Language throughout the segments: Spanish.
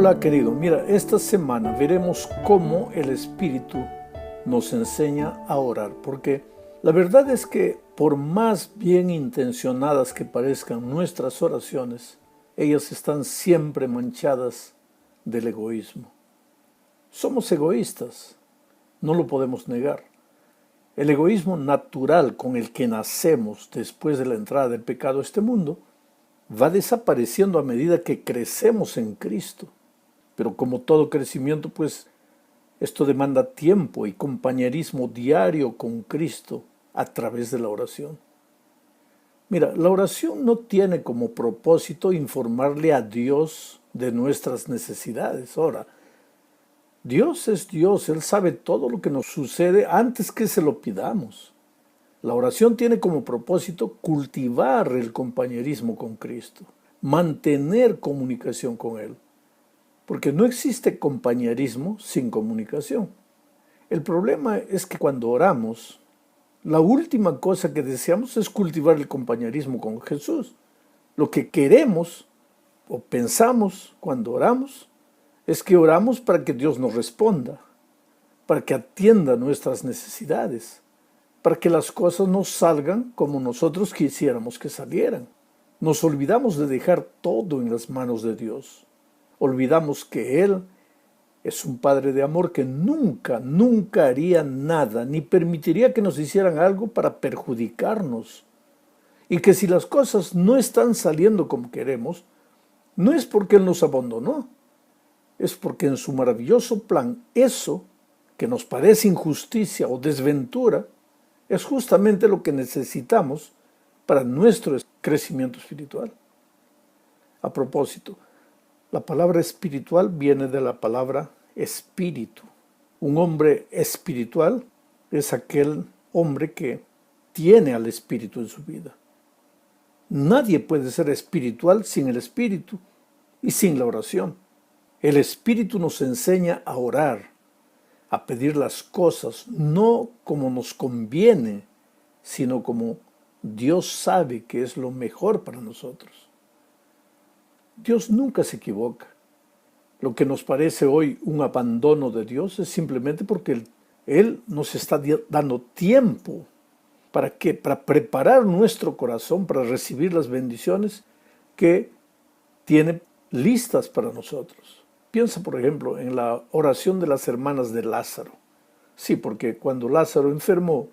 Hola querido, mira, esta semana veremos cómo el Espíritu nos enseña a orar, porque la verdad es que por más bien intencionadas que parezcan nuestras oraciones, ellas están siempre manchadas del egoísmo. Somos egoístas, no lo podemos negar. El egoísmo natural con el que nacemos después de la entrada del pecado a este mundo va desapareciendo a medida que crecemos en Cristo. Pero como todo crecimiento, pues esto demanda tiempo y compañerismo diario con Cristo a través de la oración. Mira, la oración no tiene como propósito informarle a Dios de nuestras necesidades. Ahora, Dios es Dios, Él sabe todo lo que nos sucede antes que se lo pidamos. La oración tiene como propósito cultivar el compañerismo con Cristo, mantener comunicación con Él. Porque no existe compañerismo sin comunicación. El problema es que cuando oramos, la última cosa que deseamos es cultivar el compañerismo con Jesús. Lo que queremos o pensamos cuando oramos es que oramos para que Dios nos responda, para que atienda nuestras necesidades, para que las cosas no salgan como nosotros quisiéramos que salieran. Nos olvidamos de dejar todo en las manos de Dios. Olvidamos que Él es un Padre de amor que nunca haría nada, ni permitiría que nos hicieran algo para perjudicarnos. Y que si las cosas no están saliendo como queremos, no es porque Él nos abandonó, es porque en su maravilloso plan, eso que nos parece injusticia o desventura, es justamente lo que necesitamos para nuestro crecimiento espiritual. A propósito, la palabra espiritual viene de la palabra espíritu. Un hombre espiritual es aquel hombre que tiene al espíritu en su vida. Nadie puede ser espiritual sin el espíritu y sin la oración. El espíritu nos enseña a orar, a pedir las cosas, no como nos conviene, sino como Dios sabe que es lo mejor para nosotros. Dios nunca se equivoca. Lo que nos parece hoy un abandono de Dios es simplemente porque Él nos está dando tiempo. ¿Para qué? Para preparar nuestro corazón para recibir las bendiciones que tiene listas para nosotros. Piensa, por ejemplo, en la oración de las hermanas de Lázaro. Sí, porque cuando Lázaro enfermó,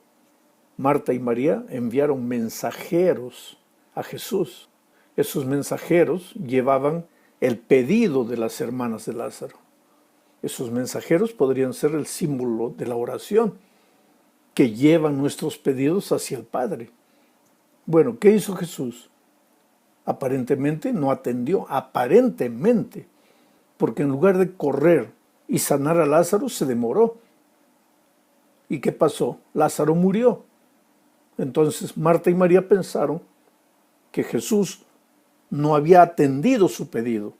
Marta y María enviaron mensajeros a Jesús. Esos mensajeros llevaban el pedido de las hermanas de Lázaro. Esos mensajeros podrían ser el símbolo de la oración, que llevan nuestros pedidos hacia el Padre. Bueno, ¿qué hizo Jesús? Aparentemente no atendió, aparentemente, porque en lugar de correr y sanar a Lázaro, se demoró. ¿Y qué pasó? Lázaro murió. Entonces Marta y María pensaron que Jesús no había atendido su pedido,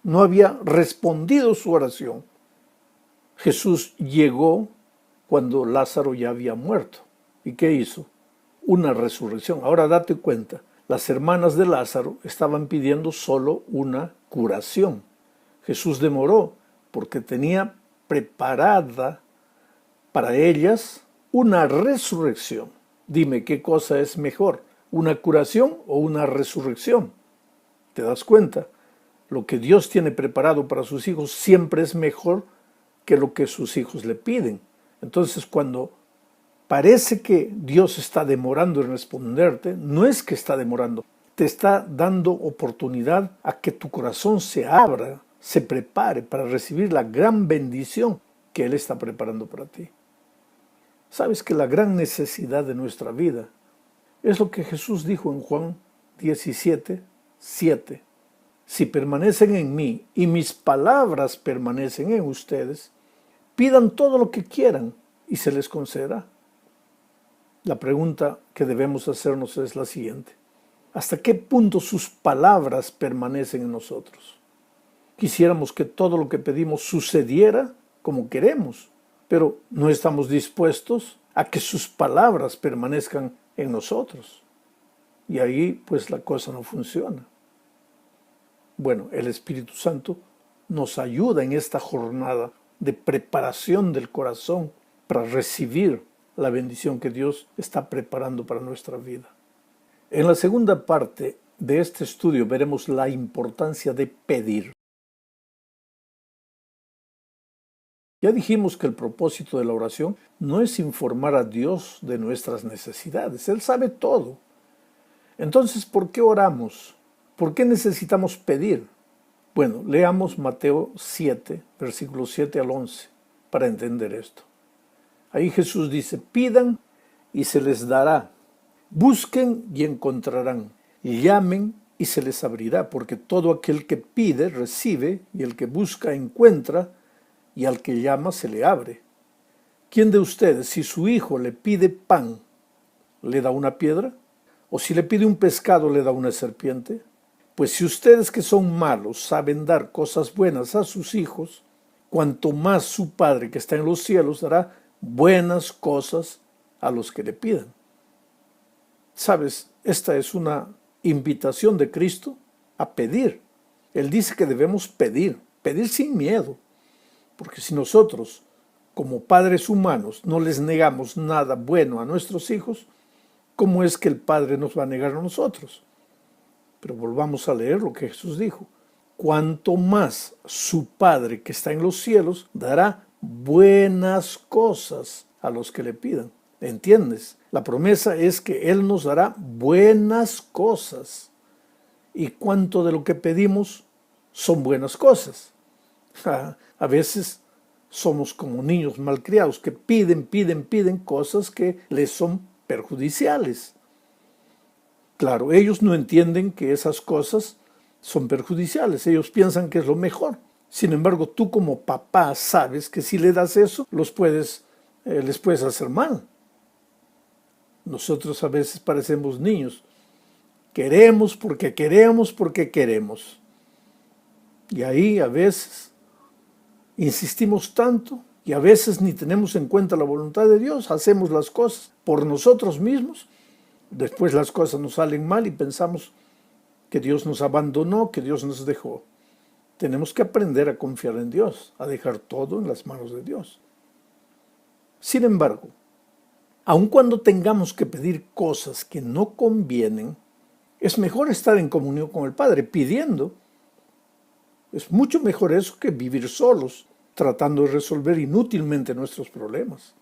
no había respondido su oración. Jesús llegó cuando Lázaro ya había muerto. ¿Y qué hizo? Una resurrección. Ahora date cuenta, las hermanas de Lázaro estaban pidiendo solo una curación. Jesús demoró porque tenía preparada para ellas una resurrección. Dime, ¿qué cosa es mejor? ¿Una curación o una resurrección? ¿Te das cuenta? Lo que Dios tiene preparado para sus hijos siempre es mejor que lo que sus hijos le piden. Entonces, cuando parece que Dios está demorando en responderte, no es que está demorando, te está dando oportunidad a que tu corazón se abra, se prepare para recibir la gran bendición que Él está preparando para ti. Sabes que la gran necesidad de nuestra vida es lo que Jesús dijo en Juan 17:7. Si permanecen en mí y mis palabras permanecen en ustedes, pidan todo lo que quieran y se les concederá. La pregunta que debemos hacernos es la siguiente: ¿hasta qué punto sus palabras permanecen en nosotros? Quisiéramos que todo lo que pedimos sucediera como queremos, pero no estamos dispuestos a que sus palabras permanezcan en nosotros. Y ahí pues la cosa no funciona. Bueno, el Espíritu Santo nos ayuda en esta jornada de preparación del corazón para recibir la bendición que Dios está preparando para nuestra vida. En la segunda parte de este estudio veremos la importancia de pedir. Ya dijimos que el propósito de la oración no es informar a Dios de nuestras necesidades. Él sabe todo. Entonces, ¿por qué oramos? ¿Por qué necesitamos pedir? Bueno, leamos Mateo 7, versículos 7 al 11, para entender esto. Ahí Jesús dice, pidan y se les dará. Busquen y encontrarán. Llamen y se les abrirá, porque todo aquel que pide, recibe, y el que busca, encuentra, y al que llama se le abre. ¿Quién de ustedes, si su hijo le pide pan, le da una piedra? ¿O si le pide un pescado, le da una serpiente? Pues si ustedes que son malos saben dar cosas buenas a sus hijos, cuanto más su Padre que está en los cielos dará buenas cosas a los que le pidan. ¿Sabes? Esta es una invitación de Cristo a pedir. Él dice que debemos pedir sin miedo. Porque si nosotros, como padres humanos, no les negamos nada bueno a nuestros hijos, ¿cómo es que el Padre nos va a negar a nosotros? Pero volvamos a leer lo que Jesús dijo. Cuanto más su Padre que está en los cielos dará buenas cosas a los que le pidan. ¿Entiendes? La promesa es que Él nos dará buenas cosas. ¿Y cuánto de lo que pedimos son buenas cosas? A veces somos como niños malcriados que piden cosas que les son perjudiciales. Claro, ellos no entienden que esas cosas son perjudiciales. Ellos piensan que es lo mejor. Sin embargo, tú como papá sabes que si le das eso, les puedes hacer mal. Nosotros a veces parecemos niños. Queremos porque queremos. Y ahí a veces insistimos tanto y a veces ni tenemos en cuenta la voluntad de Dios. Hacemos las cosas por nosotros mismos. Después las cosas nos salen mal y pensamos que Dios nos abandonó, que Dios nos dejó. Tenemos que aprender a confiar en Dios, a dejar todo en las manos de Dios. Sin embargo, aun cuando tengamos que pedir cosas que no convienen, es mejor estar en comunión con el Padre, pidiendo. Es mucho mejor eso que vivir solos, tratando de resolver inútilmente nuestros problemas.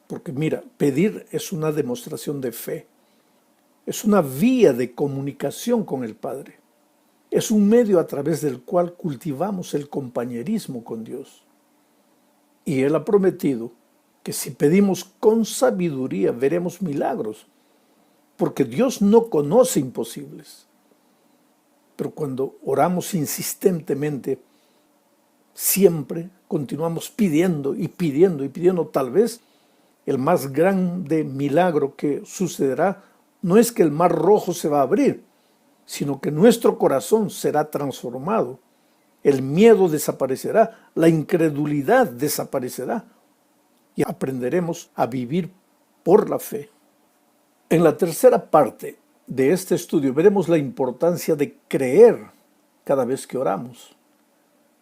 Porque mira, pedir es una demostración de fe. Es una vía de comunicación con el Padre. Es un medio a través del cual cultivamos el compañerismo con Dios. Y Él ha prometido que si pedimos con sabiduría veremos milagros, porque Dios no conoce imposibles. Pero cuando oramos insistentemente, siempre continuamos pidiendo, tal vez el más grande milagro que sucederá no es que el mar rojo se va a abrir, sino que nuestro corazón será transformado. El miedo desaparecerá, la incredulidad desaparecerá y aprenderemos a vivir por la fe. En la tercera parte de este estudio veremos la importancia de creer cada vez que oramos.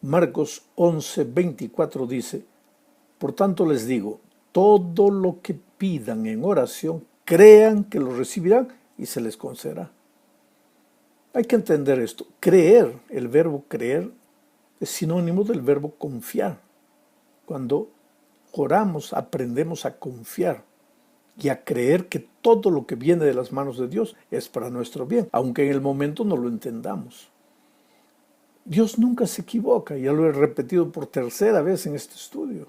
Marcos 11:24 dice, por tanto les digo, todo lo que pidan en oración, crean que lo recibirán y se les concederá. Hay que entender esto. Creer, el verbo creer, es sinónimo del verbo confiar. Cuando oramos, aprendemos a confiar y a creer que todo lo que viene de las manos de Dios es para nuestro bien, aunque en el momento no lo entendamos. Dios nunca se equivoca, ya lo he repetido por tercera vez en este estudio.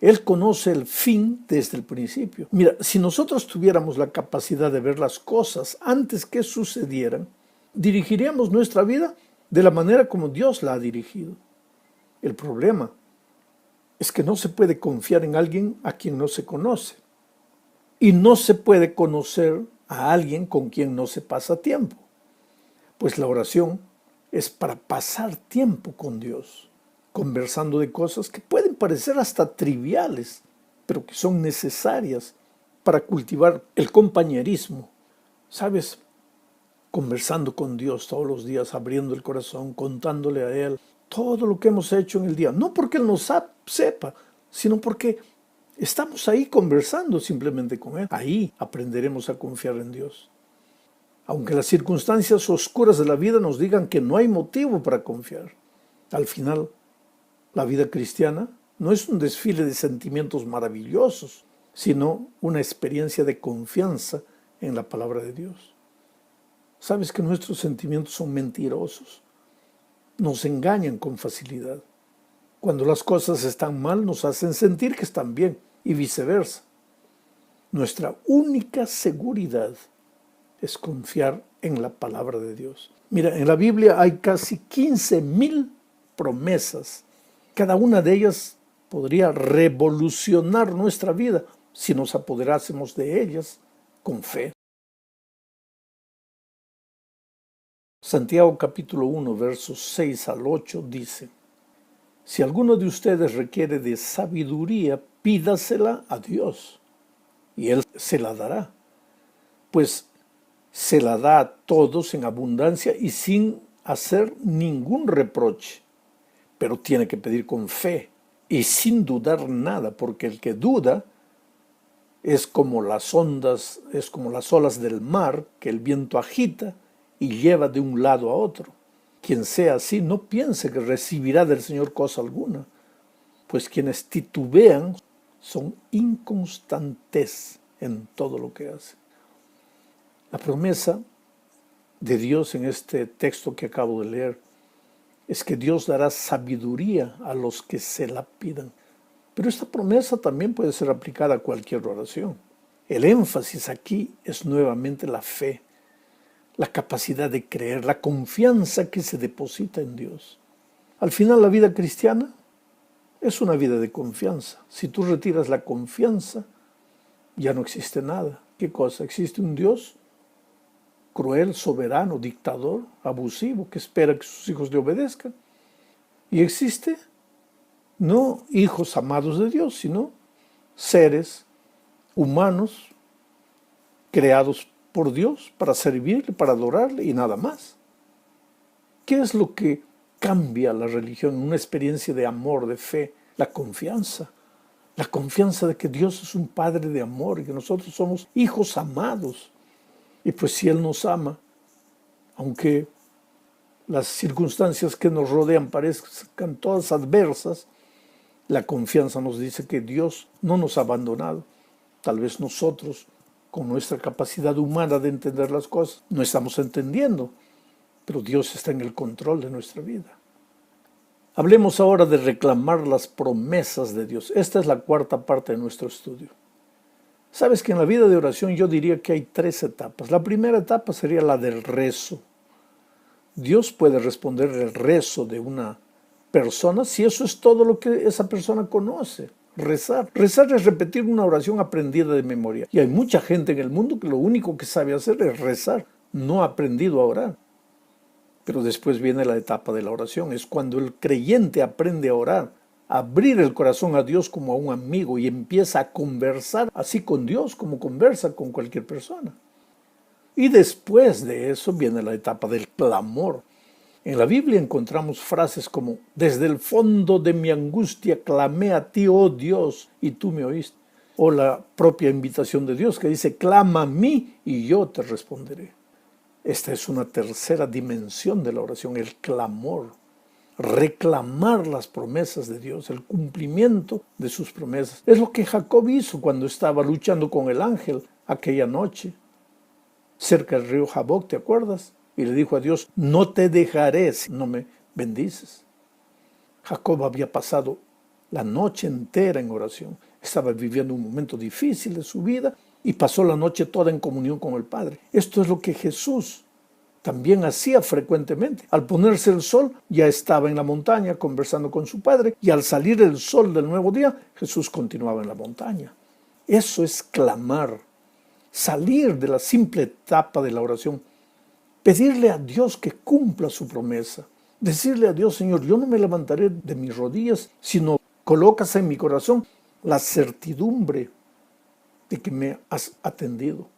Él conoce el fin desde el principio. Mira, si nosotros tuviéramos la capacidad de ver las cosas antes que sucedieran, dirigiríamos nuestra vida de la manera como Dios la ha dirigido. El problema es que no se puede confiar en alguien a quien no se conoce. Y no se puede conocer a alguien con quien no se pasa tiempo. Pues la oración es para pasar tiempo con Dios, conversando de cosas que pueden parecer hasta triviales, pero que son necesarias para cultivar el compañerismo. ¿Sabes? conversando con Dios todos los días, abriendo el corazón, contándole a Él todo lo que hemos hecho en el día. No porque Él nos sepa, sino porque estamos ahí conversando simplemente con Él. Ahí aprenderemos a confiar en Dios. Aunque las circunstancias oscuras de la vida nos digan que no hay motivo para confiar, al final, la vida cristiana no es un desfile de sentimientos maravillosos, sino una experiencia de confianza en la palabra de Dios. Sabes que nuestros sentimientos son mentirosos, nos engañan con facilidad. Cuando las cosas están mal, nos hacen sentir que están bien y viceversa. Nuestra única seguridad es confiar en la palabra de Dios. Mira, en la Biblia hay casi 15,000 promesas. Cada una de ellas podría revolucionar nuestra vida si nos apoderásemos de ellas con fe. Santiago capítulo 1, versos 6 al 8 dice: si alguno de ustedes requiere de sabiduría, pídasela a Dios, y Él se la dará, pues se la da a todos en abundancia y sin hacer ningún reproche. Pero tiene que pedir con fe y sin dudar nada, porque el que duda es como las ondas, es como las olas del mar que el viento agita y lleva de un lado a otro. Quien sea así, no piense que recibirá del Señor cosa alguna, pues quienes titubean son inconstantes en todo lo que hacen. La promesa de Dios en este texto que acabo de leer es que Dios dará sabiduría a los que se la pidan. Pero esta promesa también puede ser aplicada a cualquier oración. El énfasis aquí es nuevamente la fe, la capacidad de creer, la confianza que se deposita en Dios. Al final, la vida cristiana es una vida de confianza. Si tú retiras la confianza, ya no existe nada. ¿Qué cosa? Existe un Dios cruel, soberano, dictador, abusivo, que espera que sus hijos le obedezcan. Y existe no hijos amados de Dios, sino seres humanos creados por Dios para servirle, para adorarle y nada más. ¿Qué es lo que cambia la religión en una experiencia de amor, de fe? La confianza de que Dios es un Padre de amor y que nosotros somos hijos amados. Y pues si Él nos ama, aunque las circunstancias que nos rodean parezcan todas adversas, la confianza nos dice que Dios no nos ha abandonado. Tal vez nosotros, con nuestra capacidad humana de entender las cosas, no estamos entendiendo, pero Dios está en el control de nuestra vida. Hablemos ahora de reclamar las promesas de Dios. Esta es la cuarta parte de nuestro estudio. Sabes que en la vida de oración yo diría que hay 3 etapas. La primera etapa sería la del rezo. Dios puede responder el rezo de una persona si eso es todo lo que esa persona conoce. Rezar. Rezar es repetir una oración aprendida de memoria. Y hay mucha gente en el mundo que lo único que sabe hacer es rezar. No ha aprendido a orar. Pero después viene la etapa de la oración. Es cuando el creyente aprende a orar, a abrir el corazón a Dios como a un amigo y empieza a conversar así con Dios como conversa con cualquier persona. Y después de eso viene la etapa del clamor. En la Biblia encontramos frases como: desde el fondo de mi angustia clamé a ti, oh Dios, y tú me oíste. O la propia invitación de Dios que dice: clama a mí y yo te responderé. Esta es una tercera dimensión de la oración, el clamor. Reclamar las promesas de Dios, el cumplimiento de sus promesas. Es lo que Jacob hizo cuando estaba luchando con el ángel aquella noche, cerca del río Jaboc, ¿te acuerdas? Y le dijo a Dios: no te dejaré si no me bendices. Jacob había pasado la noche entera en oración. Estaba viviendo un momento difícil de su vida y pasó la noche toda en comunión con el Padre. Esto es lo que Jesús también hacía frecuentemente. Al ponerse el sol, ya estaba en la montaña conversando con su Padre, y al salir el sol del nuevo día, Jesús continuaba en la montaña. Eso es clamar, salir de la simple etapa de la oración, pedirle a Dios que cumpla su promesa, decirle a Dios: Señor, yo no me levantaré de mis rodillas, sino colocas en mi corazón la certidumbre de que me has atendido.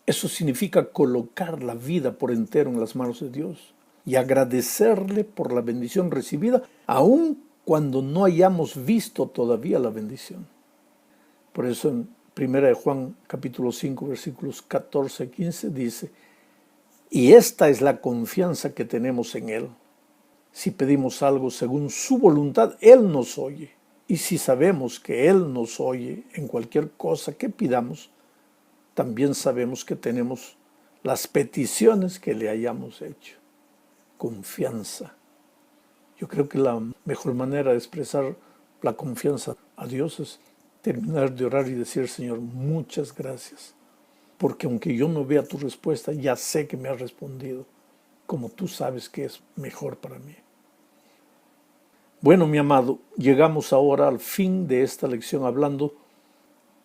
Eso significa colocar la vida por entero en las manos de Dios y agradecerle por la bendición recibida, aun cuando no hayamos visto todavía la bendición. Por eso en 1 Juan capítulo 5 versículos 14 y 15 dice: y esta es la confianza que tenemos en Él. Si pedimos algo según su voluntad, Él nos oye. Y si sabemos que Él nos oye en cualquier cosa que pidamos, también sabemos que tenemos las peticiones que le hayamos hecho. Confianza. Yo creo que la mejor manera de expresar la confianza a Dios es terminar de orar y decir: Señor, muchas gracias, porque aunque yo no vea tu respuesta, ya sé que me has respondido, como tú sabes que es mejor para mí. Bueno, mi amado, llegamos ahora al fin de esta lección hablando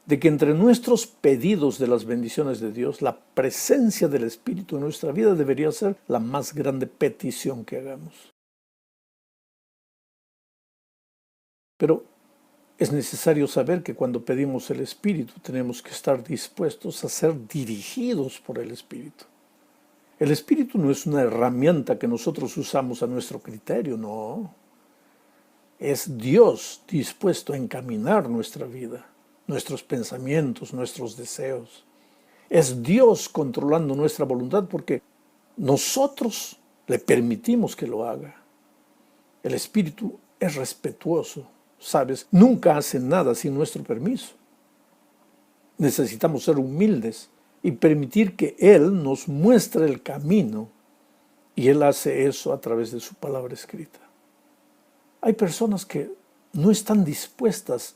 de que entre nuestros pedidos de las bendiciones de Dios, la presencia del Espíritu en nuestra vida debería ser la más grande petición que hagamos. Pero es necesario saber que cuando pedimos el Espíritu tenemos que estar dispuestos a ser dirigidos por el Espíritu. El Espíritu no es una herramienta que nosotros usamos a nuestro criterio, no. Es Dios dispuesto a encaminar nuestra vida, nuestros pensamientos, nuestros deseos. Es Dios controlando nuestra voluntad porque nosotros le permitimos que lo haga. El Espíritu es respetuoso, ¿sabes? Nunca hace nada sin nuestro permiso. Necesitamos ser humildes y permitir que Él nos muestre el camino, y Él hace eso a través de su palabra escrita. Hay personas que no están dispuestas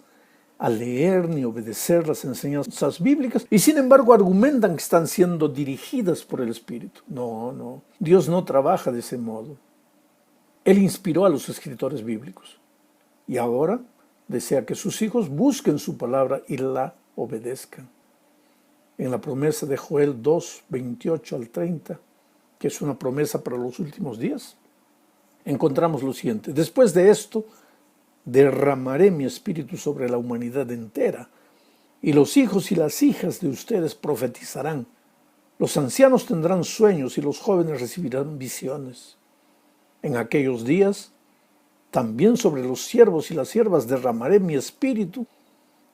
a leer ni obedecer las enseñanzas bíblicas y sin embargo argumentan que están siendo dirigidas por el Espíritu. No, Dios no trabaja de ese modo. Él inspiró a los escritores bíblicos y ahora desea que sus hijos busquen su palabra y la obedezcan. En la promesa de Joel 2, 28 al 30, que es una promesa para los últimos días, encontramos lo siguiente: después de esto, derramaré mi espíritu sobre la humanidad entera, y los hijos y las hijas de ustedes profetizarán. Los ancianos tendrán sueños y los jóvenes recibirán visiones. En aquellos días, también sobre los siervos y las siervas derramaré mi espíritu,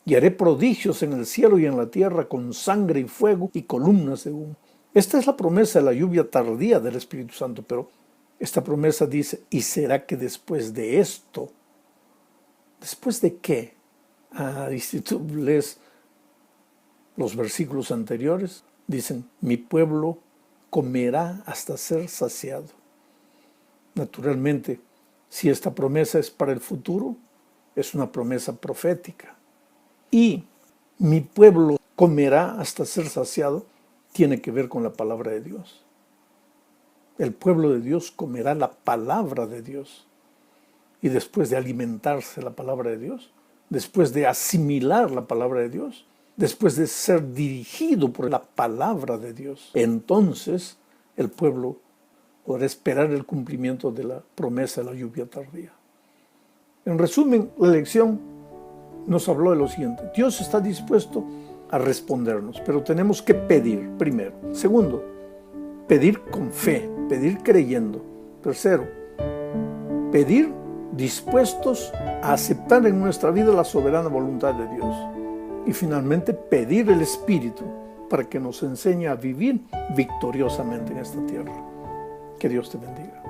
y haré prodigios en el cielo y en la tierra con sangre y fuego y columnas de humo. Esta es la promesa de la lluvia tardía del Espíritu Santo, pero esta promesa dice: y será que después de esto, ¿después de qué? Y si tú lees los versículos anteriores, dicen: mi pueblo comerá hasta ser saciado. Naturalmente, si esta promesa es para el futuro, es una promesa profética. Y mi pueblo comerá hasta ser saciado tiene que ver con la palabra de Dios. El pueblo de Dios comerá la palabra de Dios. Y después de alimentarse la palabra de Dios, después de asimilar la palabra de Dios, después de ser dirigido por la palabra de Dios, entonces el pueblo podrá esperar el cumplimiento de la promesa de la lluvia tardía. En resumen, la lección nos habló de lo siguiente: Dios está dispuesto a respondernos, pero tenemos que pedir primero. Segundo, pedir con fe, pedir creyendo. Tercero, pedir dispuestos a aceptar en nuestra vida la soberana voluntad de Dios. Y finalmente, pedir el Espíritu para que nos enseñe a vivir victoriosamente en esta tierra. Que Dios te bendiga.